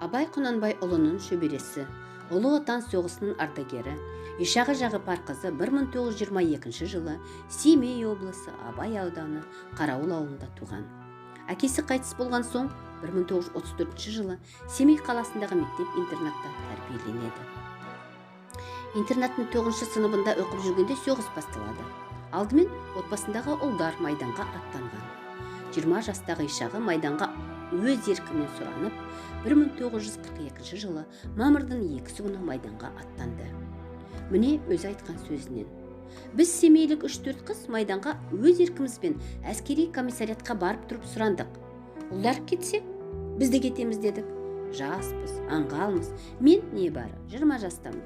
Абай Құнанбайұлының шөбересі, Ұлы Отан соғысының ардагері, Ишағы Жағыпарқызы 1922 жылы Семей облысы Абай ауданы Қарауыл ауылында туған. Әкесі қайтыс болған соң 1934 жылы Семей қаласындағы мектеп-интернатта тәрбиеленеді. Интернаттың 9 сыныбында оқып жүргенде соғыс басталады. Алдымен отбасындағы ұлдар майданға аттанған. 20 жастағы Ишағы майданға өз еркімен сұранып, 1942 жылы мамырдың 2 күні майданға аттанды. Міне өзі айтқан сөзінен: біз семейлік 3-4 қыз майданға өз еркімізбен әскери комиссариатқа барып тұрып сұрандық. Ұлдар кетсе, біз де кетеміз дедік. Жаспыз, аңғалмыз, мен не бары 20 жастамын.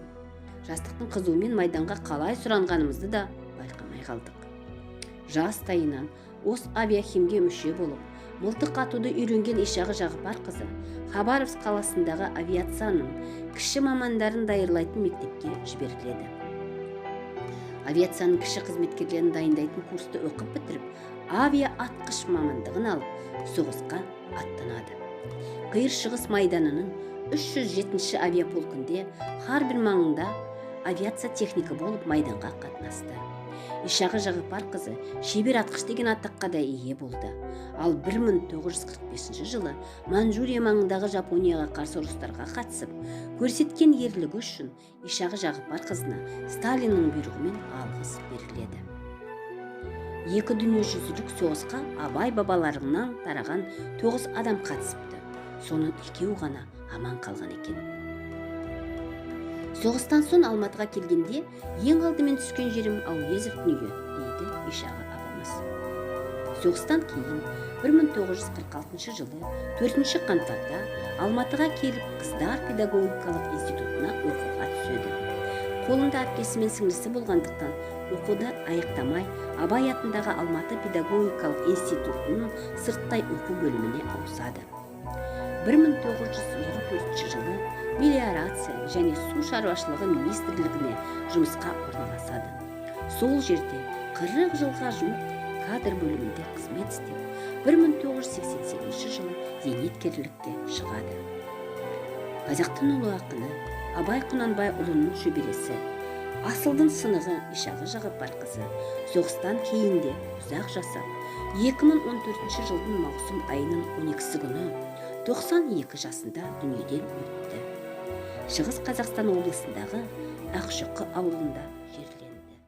Жастықтың қызуымен майданға қалай сұранғанымызды да байқамай қалдық. Жастайынан ос авиахимге мүше болып, мылтық атуды үйренген Ишағы Жағыпарқызы Хабаровск қаласындағы авиацияның кіші мамандарын дайырлайтын мектепке жіберіледі. Авиацияның кіші қызметкерлерін дайындайтын курсты оқып бітіріп, авиа атқыш мамандығын алып, соғысқа аттанады. Қиыр шығыс майданының 307-ші авиаполкінде Харбин маңында авиация техника болып майданға қатынасты. Ишағы Жағыпарқызы шебер атқыш деген атаққа да ие болды. Ал 1945 жылы Манчжурия маңындағы Жапонияға қарсы ұрыстарға қатысып, көрсеткен ерлігі үшін Ишағы Жағыпарқызына Сталиннің бұйрығымен алғыс беріледі. Екі дүниежүзілік соғысқа абай бабаларынан тараған 9 адам қатысыпты. Соның 2 ғана аман қалған екен. Соғыстан соң Алматыға келгенде ең алдымен түскен жерім Әуезовтің үйі, дейді Ишағы апамыз. Соғыстан кейін 1946 жылы 4 қаңтарда Алматыға келіп, қыздар педагогикалық институтына оқуға түседі. Қолында әпкесі мен сіңлісі болғандықтан оқуды аяқтамай, Абай атындағы Алматы педагогикалық институтының сырттай оқу бөліміне ауысады. 1954 жылы мелиорация және су шаруашылығы министрлігіне жұмысқа орналасады. Сол жерде 40 жылға жуық кадр бөлімінде қызмет істеп, 1988 жылы зейнеткерлікке шығады. Қазақтың ұлы ақыны Абай Құнанбайұлының шөбересі, асылдың сынығы Ишағы Жағыпарқызы соғыстан кейін де ұзақ жасап, 2014 жылдың маусым айының 12 күні 92 жасында дүниеден өтті. Шығыс Қазақстан облысындағы Ақшұқы ауылында